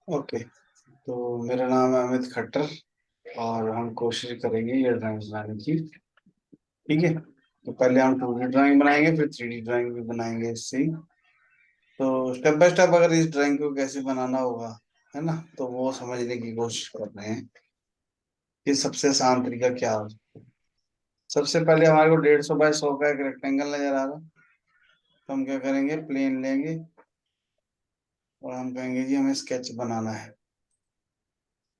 Okay. तो मेरा नाम है अमित खट्टर और हम कोशिश करेंगे ये ड्राइंग बनाने की। ठीक है, तो पहले हम 2D ड्राइंग बनाएंगे, फिर 3D ड्राइंग भी बनाएंगे इससे ही। तो स्टेप बाय स्टेप अगर इस ड्राइंग को कैसे बनाना होगा, है ना, तो वो समझने की कोशिश कर रहे हैं कि सबसे आसान तरीका क्या हो। सबसे पहले हमारे को 150 बाय 100 का एक रेक्टेंगल नजर आ रहा है। तो हम क्या करेंगे, प्लेन लेंगे और हम कहेंगे जी हमें स्केच बनाना है।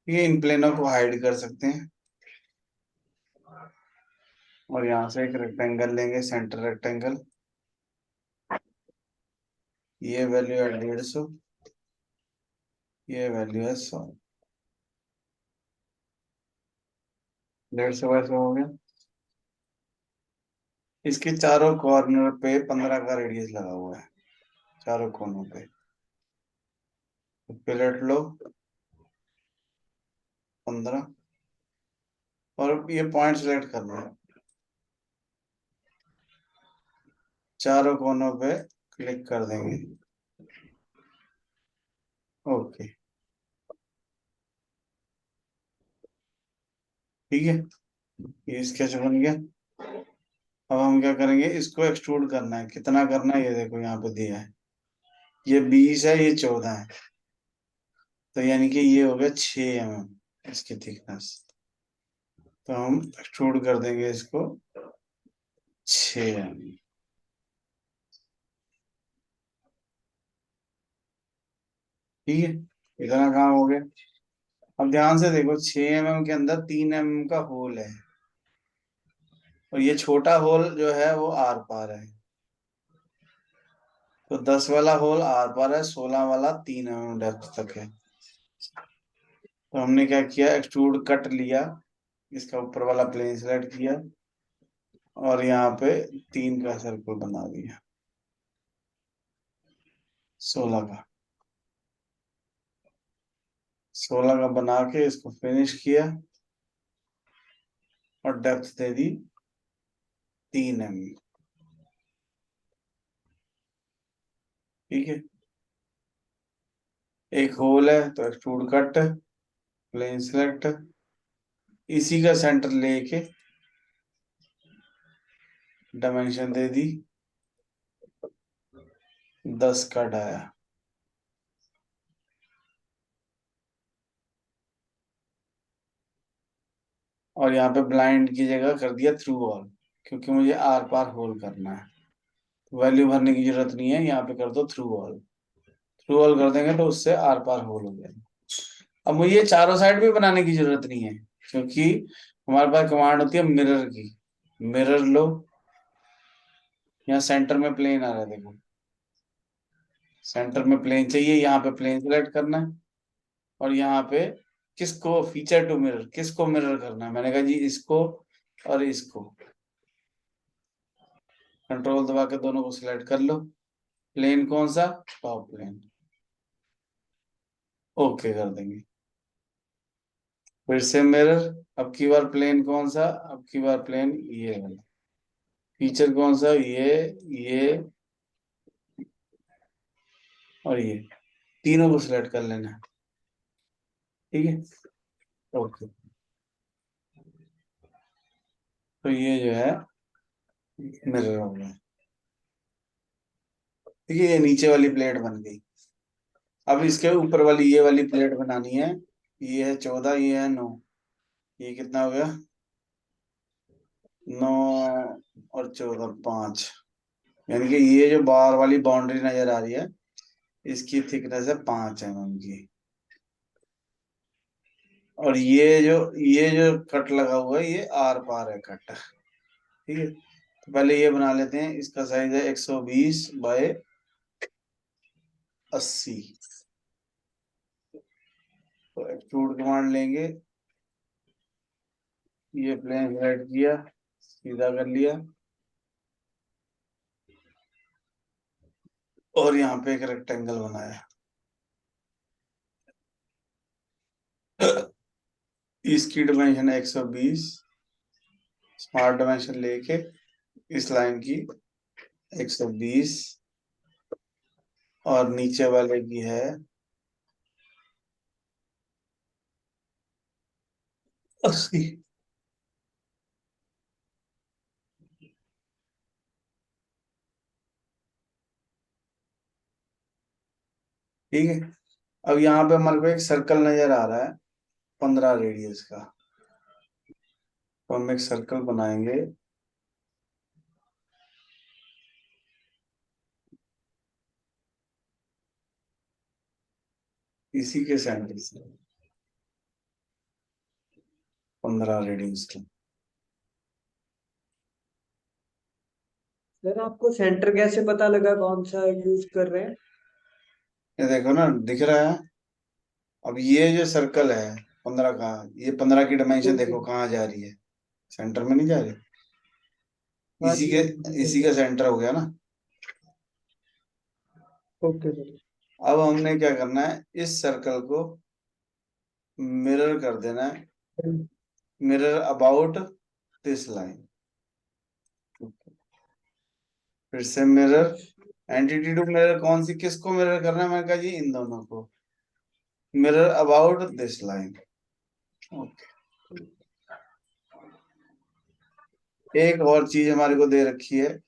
ये इन प्लेनों को हाइड कर सकते हैं और यहाँ से एक रेक्टेंगल लेंगे, सेंटर रेक्टेंगल। ये वैल्यू है 150, ये वैल्यू है 100। 150 हो गया। इसके चारों कॉर्नर पे 15 का रेडियस लगा हुआ है, चारों कोनों पे। तो पिलेट लो 15 और ये पॉइंट सेलेक्ट करना है, चारों कोनों पे क्लिक कर देंगे। ओके, ठीक है, ये स्केच बन गया। अब हम क्या करेंगे, इसको एक्सट्रूड करना है। कितना करना है ये देखो यहाँ पे दिया है, ये 20 है, ये 14 है। तो यानी कि ये हो गया 6 mm इसकी थिकनेस। तो हम एक्सट्रूड कर देंगे इसको 6 mm। ठीक है, इतना काम हो गया। अब ध्यान से देखो, 6 mm के अंदर 3 mm का होल है और ये छोटा होल जो है वो आर पार है। तो 10 वाला होल आर पार है, 16 वाला 3 mm डेप्थ तक है। तो हमने क्या किया, एक्सट्रूड कट लिया, इसका ऊपर वाला प्लेन सेलेक्ट किया और यहाँ पे 3 का सर्कल बना दिया, 16 का। 16 का बना के इसको फिनिश किया और डेप्थ दे दी 3 mm। ठीक है, एक होल है तो एक्सट्रूड कट, प्लेन सेलेक्ट, इसी का सेंटर लेके डायमेंशन दे दी 10 का डाया। और यहाँ पे ब्लाइंड की जगह कर दिया थ्रू ऑल, क्योंकि मुझे आर पार होल करना है। वैल्यू भरने की जरूरत नहीं है, यहाँ पे कर दो थ्रू ऑल। थ्रू ऑल कर देंगे तो उससे आर पार होल हो जाएगा। अब मुझे ये चारों साइड भी बनाने की जरूरत नहीं है, क्योंकि हमारे पास कमांड होती है मिरर की। मिरर लो, यहाँ सेंटर में प्लेन आ रहा है देखो, सेंटर में प्लेन चाहिए, यहाँ पे प्लेन सेलेक्ट करना है और यहाँ पे किसको फीचर टू मिरर, किसको मिरर करना है। मैंने कहा जी इसको और इसको। कंट्रोल दबा के दोनों को सिलेक्ट कर लो। प्लेन कौन सा, टॉप प्लेन। ओके कर देंगे, फिर से मिरर। अब की बार प्लेन कौन सा, अब की बार प्लेन ये वाला। फीचर कौन सा, ये और ये, तीनों को सिलेक्ट कर लेना है। ठीक है, ओके। तो ये जो है मिरर हो गया। ठीक है, ये नीचे वाली प्लेट बन गई। अब इसके ऊपर वाली ये वाली प्लेट बनानी है। ये है 14, ये है 9। ये कितना हो गया, 9 और 14 5। यानी कि ये जो बाहर वाली बाउंड्री नजर आ रही है, इसकी थिकनेस है 5 mm की। और ये जो कट लगा हुआ है, ये आर पार है कट। ठीक है, तो पहले ये बना लेते हैं। इसका साइज है 120 बाय 80। तो एक्सट्रूड कमांड लेंगे, ये प्लेन सेलेक्ट किया, सीधा कर लिया और यहाँ पे एक रेक्टेंगल बनाया। इसकी डायमेंशन है 120, स्मार्ट डायमेंशन लेके इस लाइन की 120 और नीचे वाले की है 80। ठीक है। अब यहाँ पे हमारे को एक सर्कल नजर आ रहा है 15 रेडियस का, तो हम एक सर्कल बनाएंगे। इसी के सेंटर से 15 रेडियस का। सर आपको सेंटर कैसे पता लगा, कौन सा यूज कर रहे हैं? ये देखो ना, दिख रहा है। अब ये जो सर्कल है 15 का, ये 15 की डायमेंशन ओके। देखो कहाँ जा रही है, सेंटर में नहीं जा रही। हाँ इसी जी, के हाँ जी, इसी का सेंटर हो गया ना। Okay sir. अब हमने क्या करना है, इस सर्कल को मिरर कर देना है, मिरर अबाउट दिस लाइन। फिर से मिरर, एंटिटी टू मिरर, कौन सी किसको मिरर करना है, मैंने कहा जी इन दोनों को। Mirror about this line. Okay. एक और चीज हमारे को दे रखी है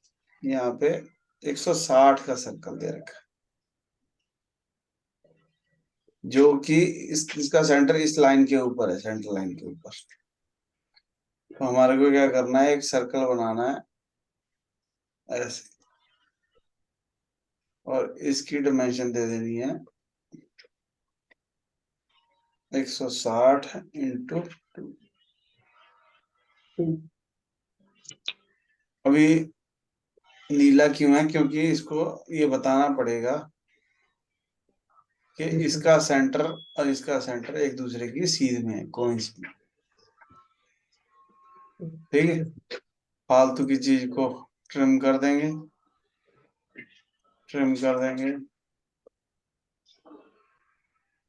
यहाँ पे, 160 का सर्कल दे रखा है, जो कि इसका सेंटर इस लाइन के ऊपर है, सेंटर लाइन के ऊपर। तो हमारे को क्या करना है, एक सर्कल बनाना है ऐसे, और इसकी डायमेंशन दे देनी है 160 इंटू 2। अभी नीला क्यों है, क्योंकि इसको ये बताना पड़ेगा कि इसका सेंटर और इसका सेंटर एक दूसरे की सीध में है, कोइंसिडेंट। ठीक है। फालतू की चीज को ट्रिम कर देंगे, ट्रिम कर देंगे,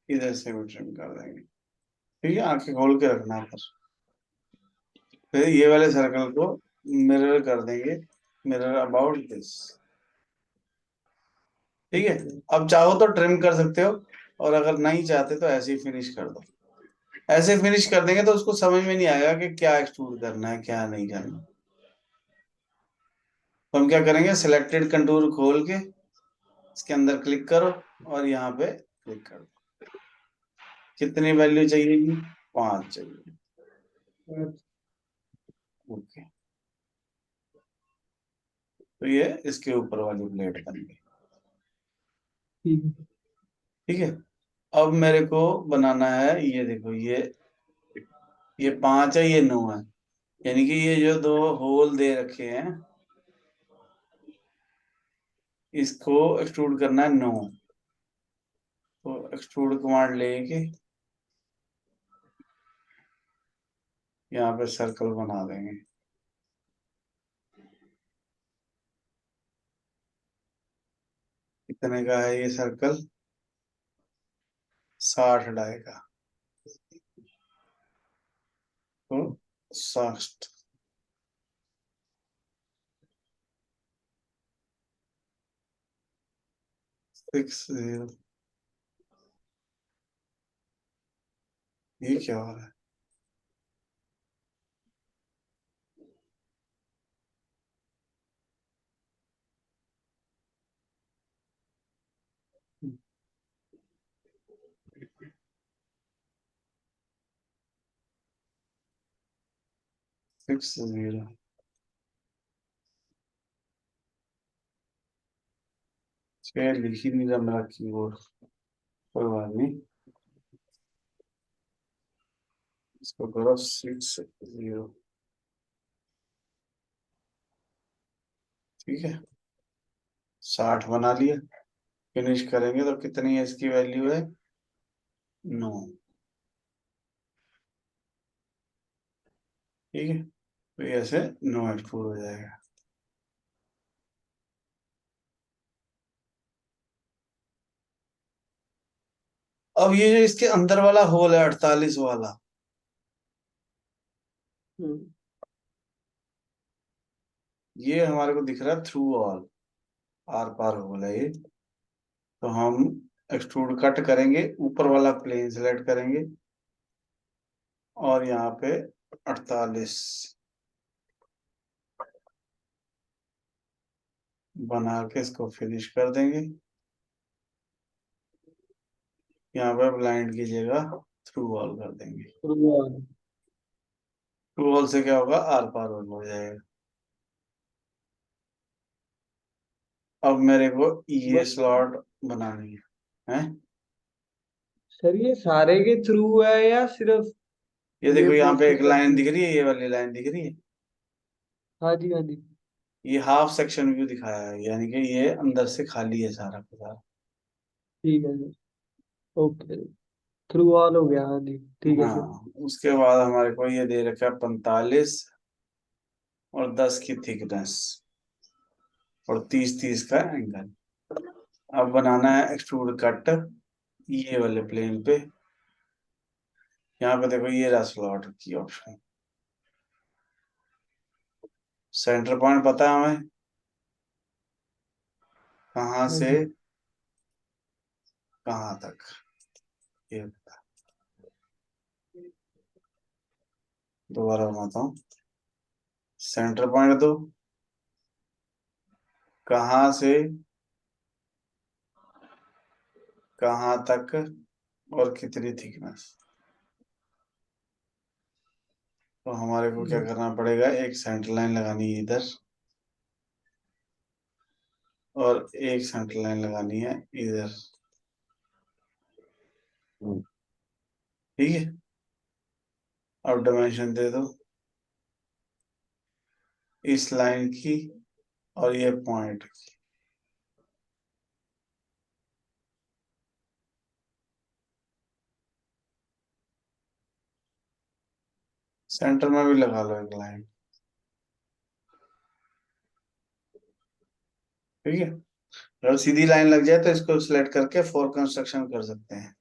इधर से भी ट्रिम कर देंगे। ठीक है, आंखें खोल के रखना पर। फिर ये वाले सर्कल को मिरर कर देंगे, मिरर अबाउट दिस। ठीक है। अब चाहो तो ट्रिम कर सकते हो, और अगर नहीं चाहते तो ऐसे ही फिनिश कर दो। ऐसे फिनिश कर देंगे तो उसको समझ में नहीं आएगा कि क्या एक्सट्रूड करना है क्या नहीं करना। तो हम क्या करेंगे, सिलेक्टेड कंटूर खोल के इसके अंदर क्लिक करो, और यहाँ पे क्लिक कर दो। कितनी वैल्यू चाहिए, 5 चाहिए। ओके। तो ये इसके ऊपर वाली प्लेट बन गई। ठीक है। अब मेरे को बनाना है, ये देखो, ये 5 है, ये 9 है, यानी कि ये जो दो होल दे रखे हैं, इसको एक्सट्रूड करना है 9। तो एक्सट्रूड कमांड लेके यहाँ पे सर्कल बना देंगे। कितने का है ये सर्कल, 60 डाई का। तो 60, 60। ये क्या हो रहा है, 60। लिख ही नहीं रहा मेरा कीबोर्ड। कोई बात नहीं, इसको करो 60। ठीक है, 60 बना लिया। फिनिश करेंगे तो कितनी है इसकी वैल्यू है, 9। ठीक है, तो ये ऐसे 9 एक्सट्रूड हो जाएगा। अब ये जो इसके अंदर वाला होल है 48 वाला, ये हमारे को दिख रहा है थ्रू ऑल, आर पार होल है ये। तो हम एक्सट्रूड कट करेंगे, ऊपर वाला प्लेन सिलेक्ट करेंगे, और यहाँ पे 48 बना के इसको फिनिश कर देंगे। यहाँ पे ब्लाइंड की जगह थ्रू वॉल कर देंगे। थ्रू थ्रू वॉल से क्या होगा, आर पार वॉल हो जाएगा। अब मेरे को ये बस स्लॉट बनानी है। सर, ये सारे के थ्रू है या सिर्फ ये ये देखो यहाँ पे पोस्टर एक तक लाइन ही? दिख रही है, ये वाली लाइन दिख रही है। हाँ जी, हाँ जी। ये हाफ सेक्शन व्यू दिखाया है, यानी कि ये अंदर से खाली है सारा का सारा। ठीक है सर। ओके। थ्रू ऑल हो गया, हाँ जी, ठीक है सर। हाँ, उसके बाद हमारे को ये दे रखा है 45 और 10 की थिकनेस और 30-30 का एंगल। अब बनाना है एक्सट्रूड कट ये वाले प्लेन पे। यहाँ पे देखो ये रहा स्लॉट की ऑप्शन। सेंटर पॉइंट पता है हमें, कहाँ हाँ से जी। कहाँ तक, ये दोबारा बनाता हूँ। सेंटर पॉइंट दो, कहाँ से कहाँ तक और कितनी थिकनेस। तो हमारे को क्या करना पड़ेगा, एक सेंटर लाइन लगानी है इधर और एक सेंटर लाइन लगानी है इधर। ठीक है, अब डायमेंशन दे दो इस लाइन की और ये पॉइंट की। सेंटर में भी लगा लो एक लाइन। ठीक है, अगर सीधी लाइन लग जाए तो इसको सिलेक्ट करके फोर कंस्ट्रक्शन कर सकते हैं।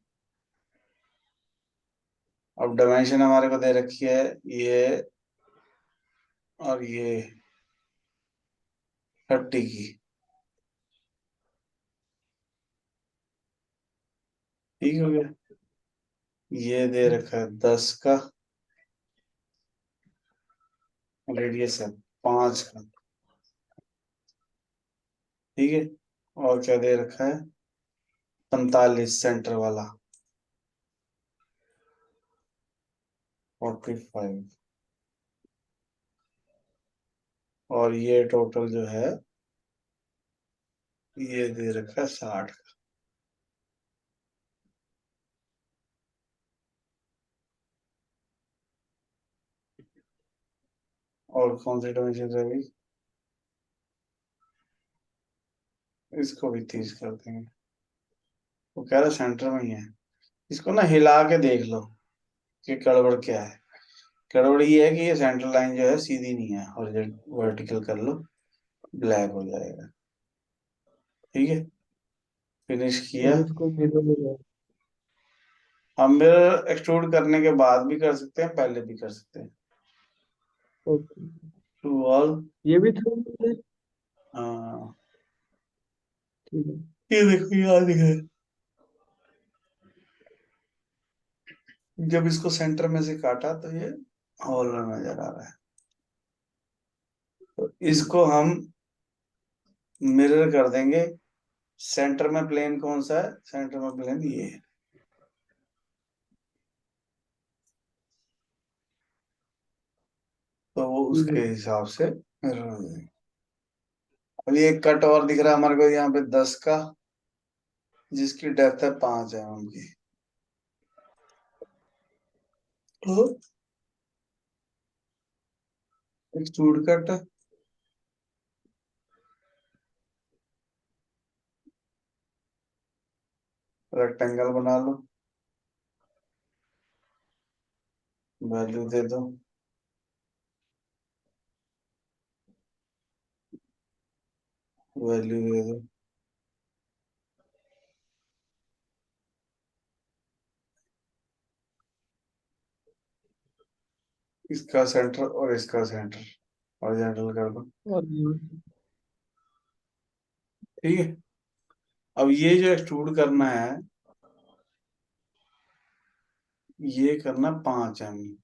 अब डायमेंशन हमारे को दे रखी है ये और ये 30 की। ठीक हो गया, ये दे रखा है 10 का, रेडियस है 5 का। ठीक है, और क्या दे रखा है 45 सेंटर वाला, 45। और ये टोटल जो है ये दे रखा है 60 का। और कौन सी डायमेंशन रहेगी, इसको भी 30 कर देंगे। वो कह रहा सेंटर में ही है। इसको ना हिला के देख लो कि गड़बड़ क्या है। गड़बड़ ये है कि ये सेंटर लाइन जो है सीधी नहीं है, और वर्टिकल कर लो, ब्लैक हो जाएगा। ठीक है, फिनिश किया। और इसको मिरर हो गया। हम मिरर एक्सट्रूड करने के बाद भी कर सकते हैं, पहले भी कर सकते हैं। ओके। To all. ये भी थ्रू है? ठीक है। ये देखो ये दिख है। जब इसको सेंटर में से काटा तो ये हॉल नजर आ रहा है। तो ठीक इसको हम मिरर कर देंगे। सेंटर में प्लेन कौन सा है, सेंटर में प्लेन ये है, तो वो ठीक है उसके सर। हिसाब से मिरर हो जाएगा। अभी एक कट और दिख रहा है हमारे को यहाँ पे 10 का, जिसकी डेप्थ है 5 mm की। तो एक्सट्रूड कट रेक्टेंगल बना लो, वैल्यू दे दो, वैल्यू दे दो। इसका सेंटर और इसका सेंटर हॉरिजॉन्टल कर दो। और ठीक है, अब ये जो एक्सट्रूड करना है ये करना 5 mm।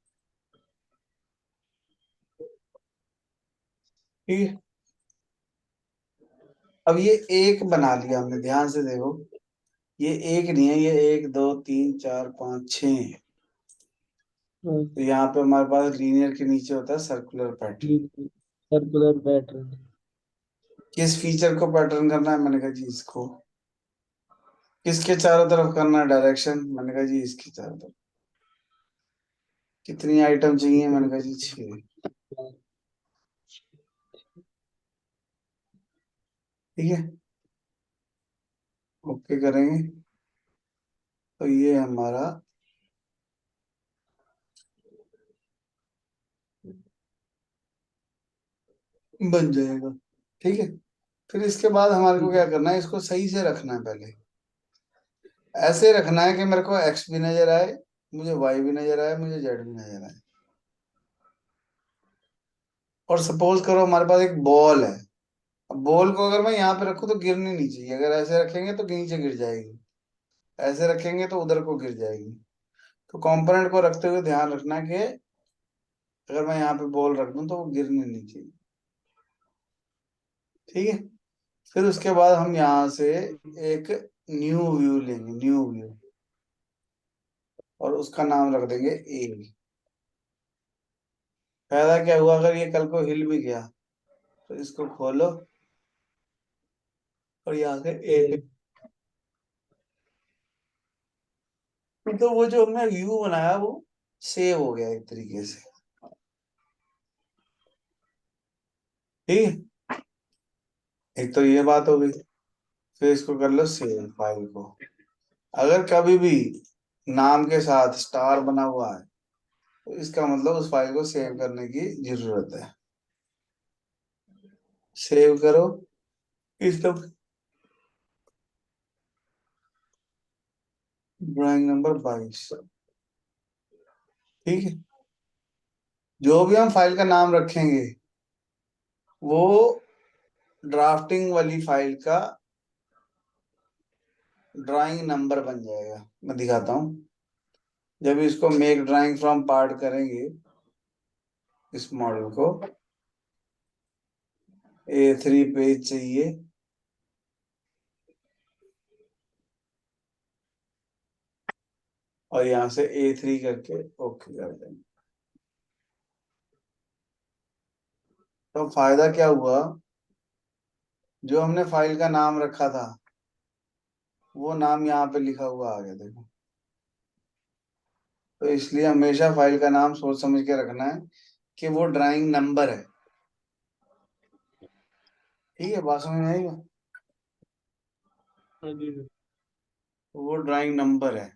ठीक है। अब ये एक बना लिया हमने, ध्यान से देखो, ये एक नहीं है, ये 1 2 3 4 5 6 है। हाँ, तो यहाँ पे हमारे पास लीनियर के नीचे होता है सर्कुलर पैटर्न। Circular pattern. किस फीचर को पैटर्न करना है? मैंने कहा जी इसको। किसके चारों तरफ करना है डायरेक्शन? मैंने कहा जी इसके चारों तरफ। कितनी आइटम चाहिए? मैंने कहा जी 6। ठीक है, ओके करेंगे तो ये हमारा बन जाएगा। ठीक है, फिर इसके बाद हमारे को ठीक क्या है। करना है, इसको सही से रखना है। पहले ऐसे रखना है कि मेरे को एक्स भी नजर आए, मुझे वाई भी नजर आए, मुझे जेड भी नजर आए। और सपोज करो हमारे पास एक बॉल है। अब बॉल को अगर मैं यहाँ पे रखूँ तो गिरनी नहीं चाहिए। अगर ऐसे रखेंगे तो नीचे गिर जाएगी, ऐसे रखेंगे तो उधर को गिर जाएगी। तो कंपोनेंट को रखते हुए ध्यान रखना कि अगर मैं यहाँ पे बॉल रख दूं तो वो गिरनी नहीं चाहिए। ठीक है, फिर उसके बाद हम यहाँ से एक न्यू व्यू लेंगे, न्यू व्यू, और उसका नाम रख देंगे ए। फायदा क्या हुआ, अगर ये कल को हिल भी गया तो इसको खोलो और यहाँ से ए पे। तो वो जो हमने व्यू बनाया वो सेव हो गया एक तरीके से। ठीक है, एक तो ये बात हो गई। फिर इसको कर लो सेव फाइल को। अगर कभी भी नाम के साथ स्टार बना हुआ है तो इसका मतलब उस फाइल को सेव करने की जरूरत है। सेव करो। इस तो ड्राइंग नंबर 22। ठीक है, जो भी हम फाइल का नाम रखेंगे वो ड्राफ्टिंग वाली फाइल का ड्राइंग नंबर बन जाएगा। मैं दिखाता हूँ। जब इसको मेक ड्राइंग फ्रॉम पार्ट करेंगे, इस मॉडल को A3 पेज चाहिए, और यहाँ से A3 करके ओके कर देंगे। तो फायदा क्या हुआ, जो हमने फाइल का नाम रखा था वो नाम यहाँ पे लिखा हुआ आ गया, देखो। तो इसलिए हमेशा फाइल का नाम सोच समझ के रखना है कि वो ड्राइंग नंबर है। ठीक है, बात समझ में आएगा? हाँ जी सर। वो ड्राइंग नंबर है।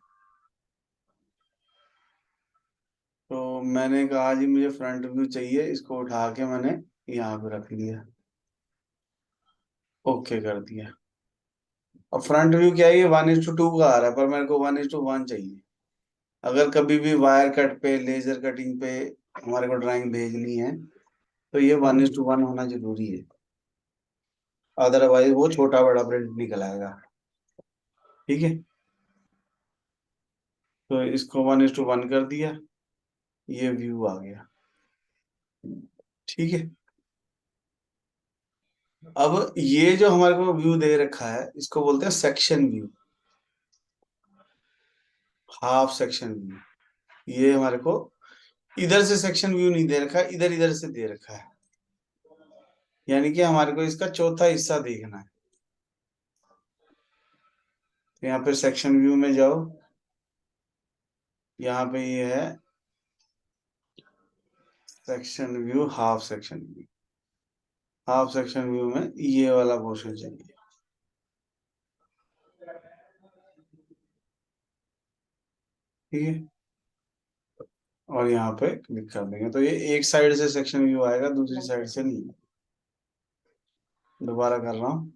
तो मैंने कहा जी मुझे फ्रंट व्यू चाहिए, इसको उठा के मैंने यहाँ पे रख लिया, ओके कर दिया। अब फ्रंट व्यू क्या है, ये 1:2 का आ रहा है, पर मेरे को 1:1 चाहिए। अगर कभी भी वायर कट पे, लेजर कटिंग पे हमारे को ड्राइंग भेजनी है तो ये 1:1 होना जरूरी है। अदरवाइज वो छोटा बड़ा प्रिंट निकल आएगा। ठीक है, तो इसको 1:1 कर दिया, ये व्यू आ गया। ठीक है, अब ये जो हमारे को व्यू दे रखा है इसको बोलते हैं section view, half section view. ये हमारे को इधर से सेक्शन व्यू नहीं दे रखा है, इधर इधर से दे रखा है। यानी कि हमारे को इसका चौथा हिस्सा देखना है। तो यहाँ पे सेक्शन व्यू में जाओ, यहाँ पे ये है section view, half section view. Half section view में ये वाला पोर्शन चाहिए। ठीक है, और यहाँ पे क्लिक कर देंगे तो ये एक साइड से सेक्शन व्यू आएगा, दूसरी साइड से नहीं। दोबारा कर रहा हूँ।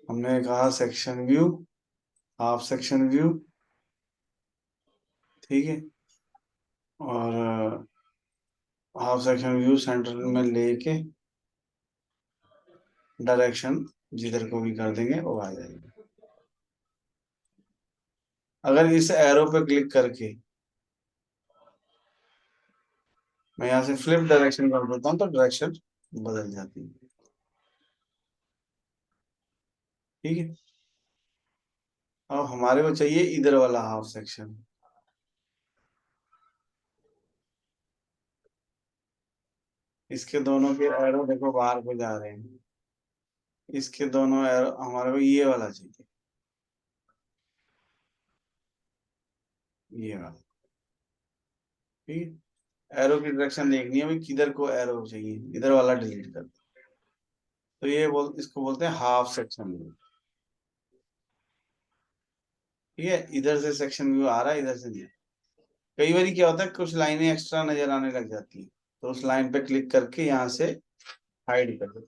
हमने कहा section view, half section view. ठीक है, और हाफ सेक्शन व्यू सेंटर में लेके डायरेक्शन जिधर को भी कर देंगे वो आ जाएगा। अगर इस एरो पे क्लिक करके मैं यहाँ से फ्लिप डायरेक्शन कर देता हूँ तो डायरेक्शन बदल जाती है। ठीक है, अब हमारे को चाहिए इधर वाला हाफ सेक्शन। इसके दोनों के एरो देखो बाहर को जा रहे हैं, इसके दोनों एरो हमारे को ये वाला चाहिए, ये वाला। ठीक है, एरो की डायरेक्शन देखनी है भाई, किधर को एरो चाहिए, इधर वाला डिलीट कर दो। तो ये इसको बोलते हैं हाफ सेक्शन व्यू। ठीक है, इधर से सेक्शन व्यू आ रहा है, इधर से नहीं। कई बार क्या होता है, कुछ लाइनें एक्स्ट्रा नजर आने लग जाती है, तो उस लाइन पे क्लिक करके यहाँ से हाइड कर दो।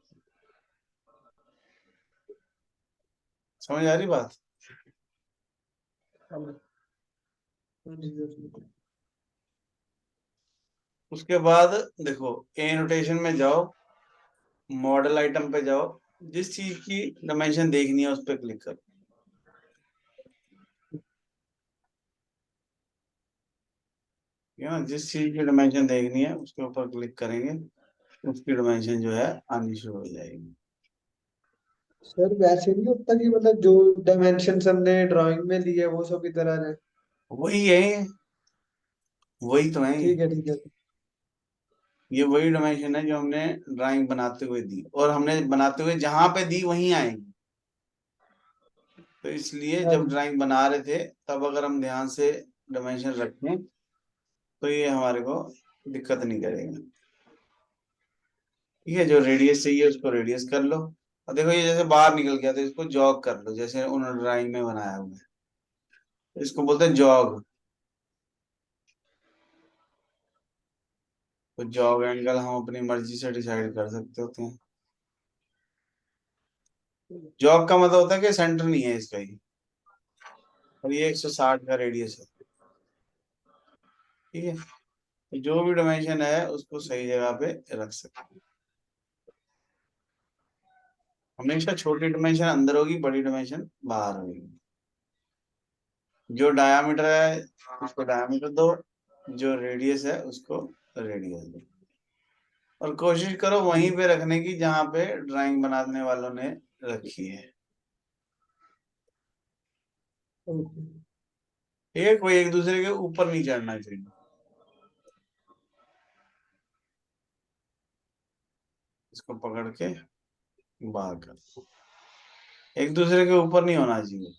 समझ आ रही बात? हाँ जी सर। उसके बाद देखो, ए नोटेशन में जाओ, मॉडल आइटम पे जाओ, जिस चीज की डायमेंशन देखनी है उस पर क्लिक करो। ठीक है ना, जिस चीज की डायमेंशन देखनी है उसके ऊपर क्लिक करेंगे, उसकी डायमेंशन जो है आनी शुरू हो जाएगी। सर वैसे नहीं होता कि मतलब जो डायमेंशन हमने ड्राइंग में लिए वो सब इधर आ जाए? वही है, वही तो है ये। ठीक है ठीक है। ये वही डायमेंशन है जो हमने ड्राइंग बनाते हुए दी, और हमने बनाते हुए जहां पे दी वहीं आएगी। तो इसलिए हाँ जब जी। ड्राइंग बना रहे थे तब अगर हम ध्यान से डायमेंशन रखें तो ये हमारे को दिक्कत नहीं करेगा। ठीक है, जो रेडियस चाहिए उसको रेडियस कर लो। और देखो ये जैसे बाहर निकल गया तो इसको जॉग कर लो, जैसे उन्होंने ड्राइंग में बनाया हुआ है, तो इसको बोलते हैं जॉग। तो जॉग एंगल हम अपनी मर्जी से डिसाइड कर सकते होते हैं। जॉग का मतलब होता है कि सेंटर नहीं है इसका ही, और ये 160 का रेडियस है। ठीक है, तो जो भी डायमेंशन है उसको सही जगह पे रख सकते हैं। हमेशा छोटी डायमेंशन अंदर होगी, बड़ी डायमेंशन बाहर होगी। जो डायामीटर है उसको डायामीटर दो, जो रेडियस है उसको रेडियस दो। और कोशिश करो वहीं पे रखने की जहां पे ड्राइंग बनाने वालों ने रखी है। ओके। ठीक है, कोई एक दूसरे के ऊपर नहीं चढ़ना चाहिए। इसको पकड़ के बाहर कर, एक दूसरे के ऊपर नहीं होना चाहिए।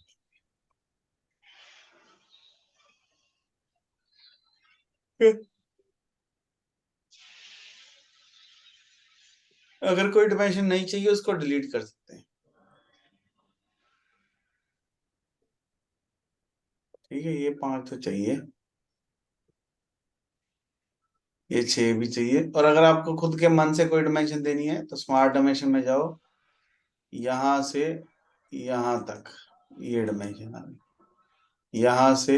अगर कोई डायमेंशन नहीं चाहिए उसको डिलीट कर सकते हैं। ठीक है, ये 5 तो चाहिए, ये 6 भी चाहिए। और अगर आपको खुद के मन से कोई डायमेंशन देनी है तो स्मार्ट डायमेंशन में जाओ, यहां से यहां तक ये डायमेंशन आ गई, यहां से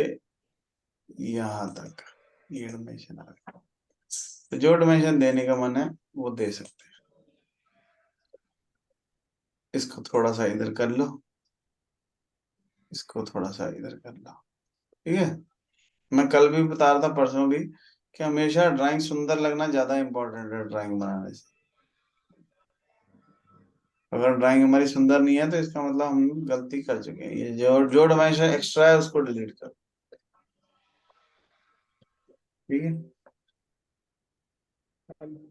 यहां तक ये डायमेंशन आ गई। तो जो डायमेंशन देने का मन है वो दे सकते हैं। इसको थोड़ा सा इधर कर लो, इसको थोड़ा सा इधर कर लो। ठीक है, मैं कल भी बता रहा था, परसों भी, कि हमेशा ड्राइंग सुंदर लगना ज्यादा इंपॉर्टेंट है ड्राइंग बनाने से। अगर ड्राइंग हमारी सुंदर नहीं है तो इसका मतलब हम गलती कर चुके हैं। ये जो जो डायमेंशन एक्स्ट्रा है उसको डिलीट कर। ठीक है, हाँ जी।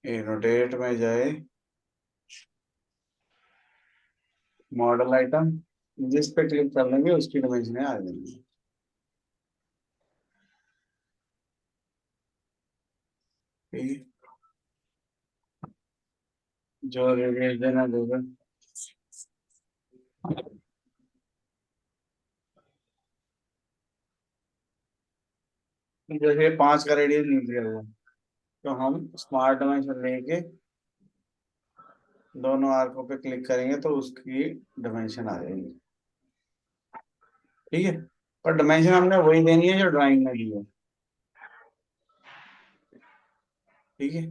ये रोटेट में जाए, मॉडल आइटम, जिस पे क्लिक कर लेंगे उसकी डायमेंशन आ जाएंगी। ठीक है, जो रेडियस देना देगा। जैसे 5 का रेडियस नहीं दिया हुआ, तो हम स्मार्ट डायमेंशन लेके दोनों आर्कों पे क्लिक करेंगे तो उसकी डायमेंशन आ जाएगी। ठीक है, पर डायमेंशन हमने वही देनी है जो ड्राइंग में दी है। ठीक है,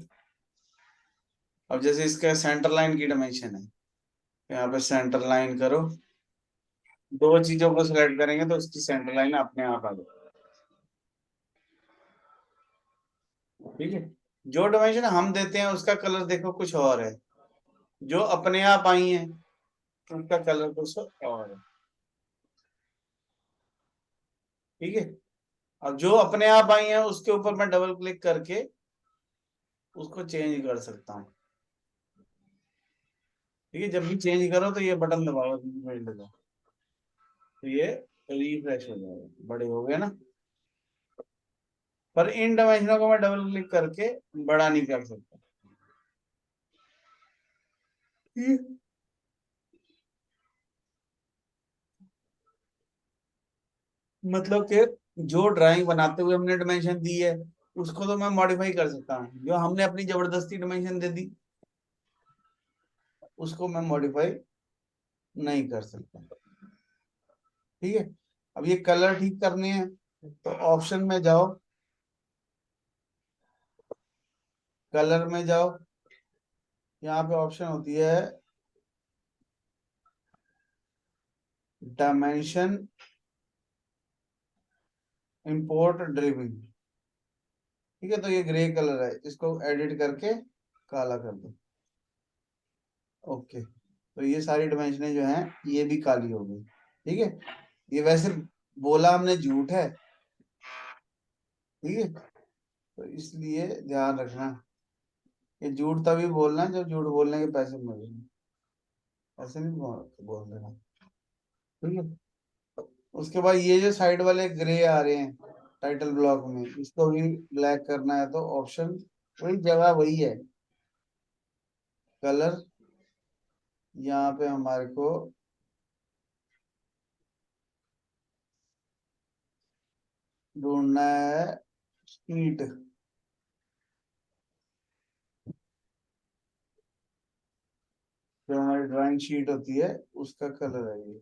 अब जैसे इसका सेंटर लाइन की डायमेंशन है, यहाँ पे सेंटर लाइन करो, दो चीजों को सिलेक्ट करेंगे तो उसकी सेंटर लाइन अपने आप आ जाएगी। ठीक है, जो डायमेंशन हम देते हैं उसका कलर देखो कुछ और है, जो अपने आप आई है उसका कलर कुछ और है। ठीक है, अब जो अपने आप आई है उसके ऊपर मैं डबल क्लिक करके उसको चेंज कर सकता हूँ। ठीक है, जब भी चेंज करो तो ये बटन दबाओ फील्ड का, तो ये रिफ्रेश हो जाएगा, बड़े हो गए ना। पर इन डायमेंशनों को मैं डबल क्लिक करके बड़ा नहीं कर सकता। ठीक। मतलब कि जो ड्राइंग बनाते हुए हमने डायमेंशन दी है उसको तो मैं मॉडिफाई कर सकता हूँ, जो हमने अपनी जबरदस्ती डायमेंशन दे दी उसको मैं मॉडिफाई नहीं कर सकता। ठीक है, अब ये कलर ठीक करने हैं तो ऑप्शन में जाओ, कलर में जाओ, यहाँ पे ऑप्शन होती है डायमेंशन इंपोर्ट ड्रिविंग। ठीक है, तो ये ग्रे कलर है, इसको एडिट करके काला कर दो। ओके, तो ये सारी डायमेंशनें जो हैं ये भी काली हो गई। ठीक है, ये वैसे बोला हमने झूठ है। ठीक है, तो इसलिए ध्यान रखना, ये झूठ तभी बोलना है जब झूठ बोलने के पैसे मिले, ऐसे नहीं बोल देना। ठीक है, उसके बाद ये जो साइड वाले ग्रे आ रहे हैं टाइटल ब्लॉक में, इसको भी ब्लैक करना है तो ऑप्शन वही जगह वही है, कलर, यहाँ पे हमारे को ढूंढना है शीट, जो हमारी ड्राइंग शीट होती है उसका कलर है ये।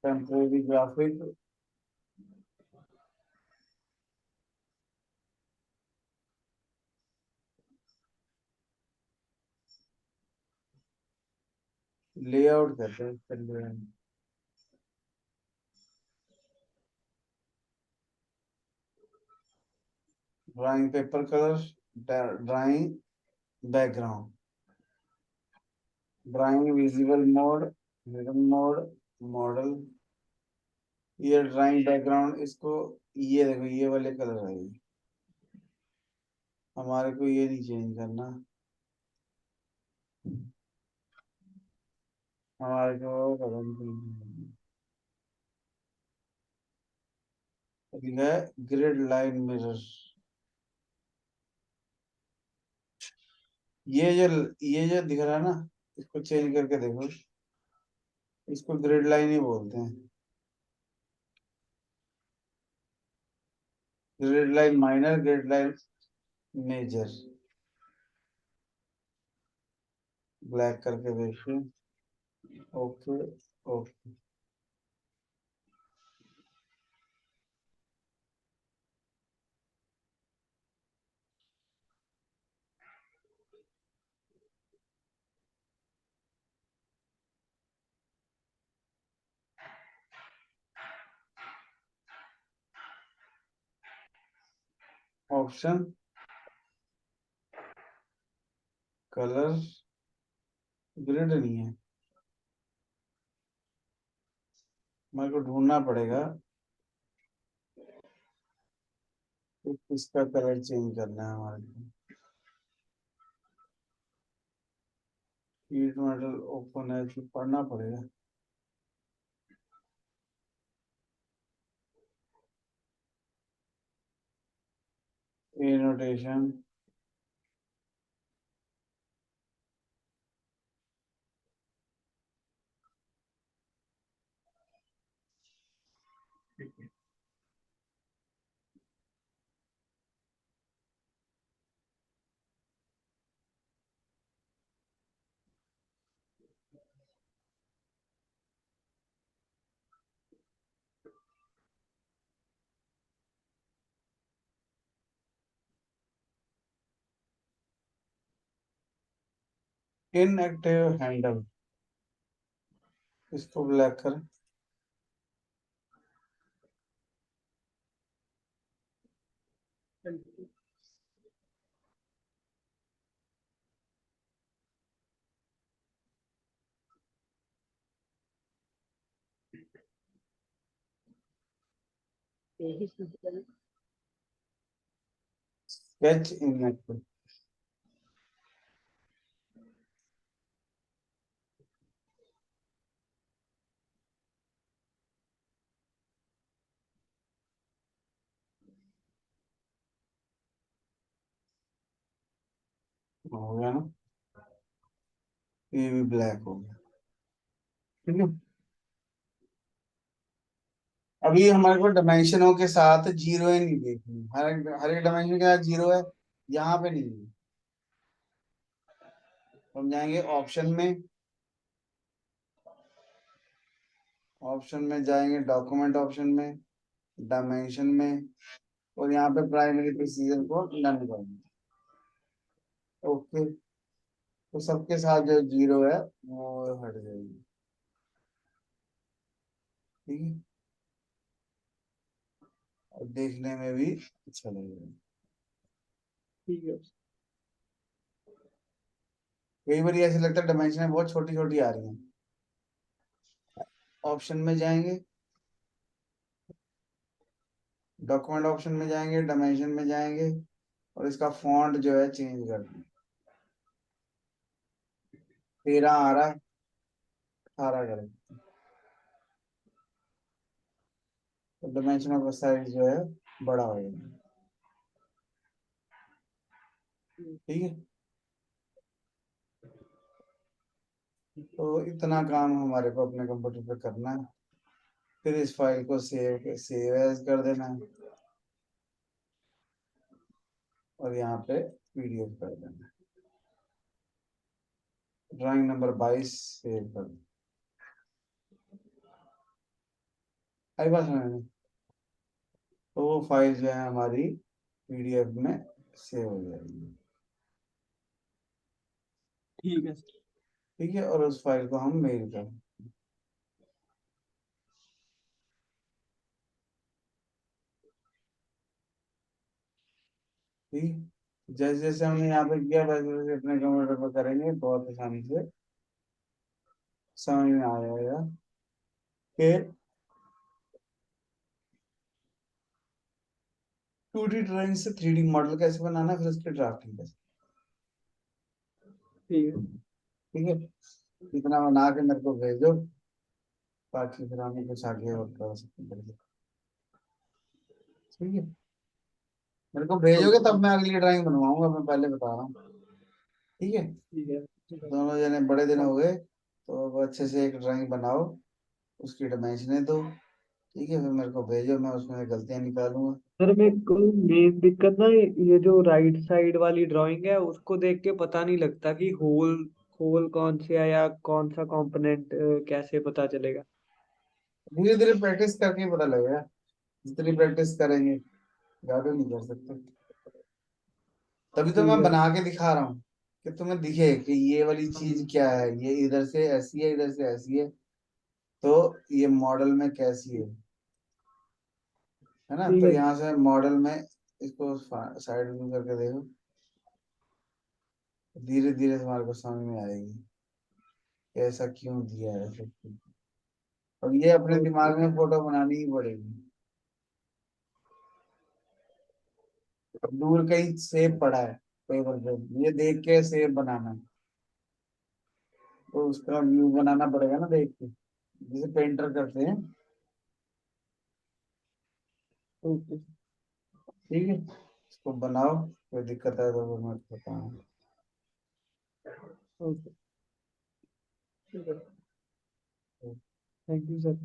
टेम्परेरी ग्राफिक, लेआउट कहते हैं, drawing paper colour, drawing background, drawing visible mode, hidden mode, model, ये ड्राइंग बैकग्राउंड, इसको ये देखो ये वाले कलर है ये, हमारे को ये नहीं चेंज करना, हमारे को कलर नहीं change करना। लिखा है ग्रिड लाइन मिरर, ये जो दिख रहा है ना, इसको चेंज करके देखो, इसको ग्रिड लाइन ही बोलते हैं, grid line minor, grid line major, black करके देखिए। Okay, okay, option colour, grid नहीं है, मेरे को ढूंढना पड़ेगा कि किसका कलर चेंज करना है हमारे को। शीट मेटल ओपन है तो पढ़ना पड़ेगा, ए नोटेशन, इनएक्टिव हैंडल, इसको ब्लैक कर। स्केच इमेज हो गया ना, ये भी ब्लैक हो गया। ठीक है, अभी हमारे को डायमेंशनों के साथ जीरो ही नहीं देखनी, हर एक डायमेंशन के साथ जीरो है, यहाँ पे नहीं है। तो हम जाएंगे ऑप्शन में, ऑप्शन में जाएंगे डॉक्यूमेंट ऑप्शन में, डायमेंशन में, और यहाँ पे प्राइमरी प्रिसीजन को डन करेंगे। ओके, तो सबके साथ जो जीरो है वो हट जाएगी। ठीक है, और देखने में भी अच्छा लगेगा। ठीक है। कई बार ऐसे लगता है डायमेंशन बहुत छोटी छोटी आ रही हैं। ऑप्शन में जाएंगे, डॉक्यूमेंट ऑप्शन में जाएंगे, डायमेंशन में जाएंगे, और इसका फॉन्ट जो है चेंज कर दें। 13 आ रहा है, 18 करें, तो डायमेंशन ऑफ साइज जो है बड़ा हो जाएगा। ठीक है, तो इतना काम हमारे को अपने कंप्यूटर पे करना है। फिर इस फाइल को सेव एज कर देना है, और यहाँ पे पीडीएफ कर देना है। ड्राइंग नंबर 22 सेव कर दें। आई बात समझ में? तो वो फाइल जो है हमारी पीडीएफ में सेव हो जाएगी। ठीक है सर। ठीक है, और उस फाइल को हम मेल कर, ठीक, जैसे जैसे हमने यहाँ पे किया वैसे वैसे अपने कंप्यूटर पर करेंगे, बहुत आसानी से समझ में आ जाएगा कि 2D ड्राइंग से 3D मॉडल कैसे बनाना है, फिर उसकी ड्राफ्टिंग कैसे। ठीक है। ठीक है, इतना बना के मेरे को भेजो, बाकी फिर हमें कुछ आगे और कर सकते हैं। ठीक है, मेरे को भेजोगे ओके। तब मैं अगली ड्राइंग बनवाऊंगा, मैं पहले बता रहा हूँ। ठीक है, ठीक है। ठीक है। दोनों जने बड़े दिन हो ओके। गए, तो अब अच्छे से एक ड्राइंग बनाओ, उसकी डायमेंशनें दो। ठीक है, फिर मेरे को भेजो, मैं उसमें गलतियां निकालूंगा। सर मेरे को मेन दिक्कत ना ये जो राइट साइड वाली ड्राइंग है उसको देख के पता नहीं लगता कि होल होल कौन से है या कौन सा कंपोनेंट कैसे पता चलेगा। धीरे धीरे प्रैक्टिस करके ही पता लगेगा, जितनी प्रैक्टिस करेंगे ज्यादा नहीं कर सकते। तभी तो ठीक मैं है। बना के दिखा रहा हूँ, कि तुम्हें दिखे कि ये वाली चीज क्या है, ये इधर से ऐसी है, इधर से ऐसी है, तो ये मॉडल में कैसी है ना। ठीक तो है। यहाँ से मॉडल में इसको साइड व्यू करके देखो, धीरे धीरे तुम्हारे को समझ में आएगी कि ऐसा क्यों दिया है, ऐसा क्यों। और ये अपने ओके। दिमाग में फोटो बनानी ही पड़ेगी। दूर कहीं सेब पड़ा है टेबल पे, ये देख के सेब बनाना है, तो उसका व्यू बनाना पड़ेगा ना देख के, जैसे पेंटर करते हैं। ओके। ठीक है, इसको बनाओ, कोई दिक्कत है तो मैं बताऊँ। ओके। ठीक है। Thank you sir.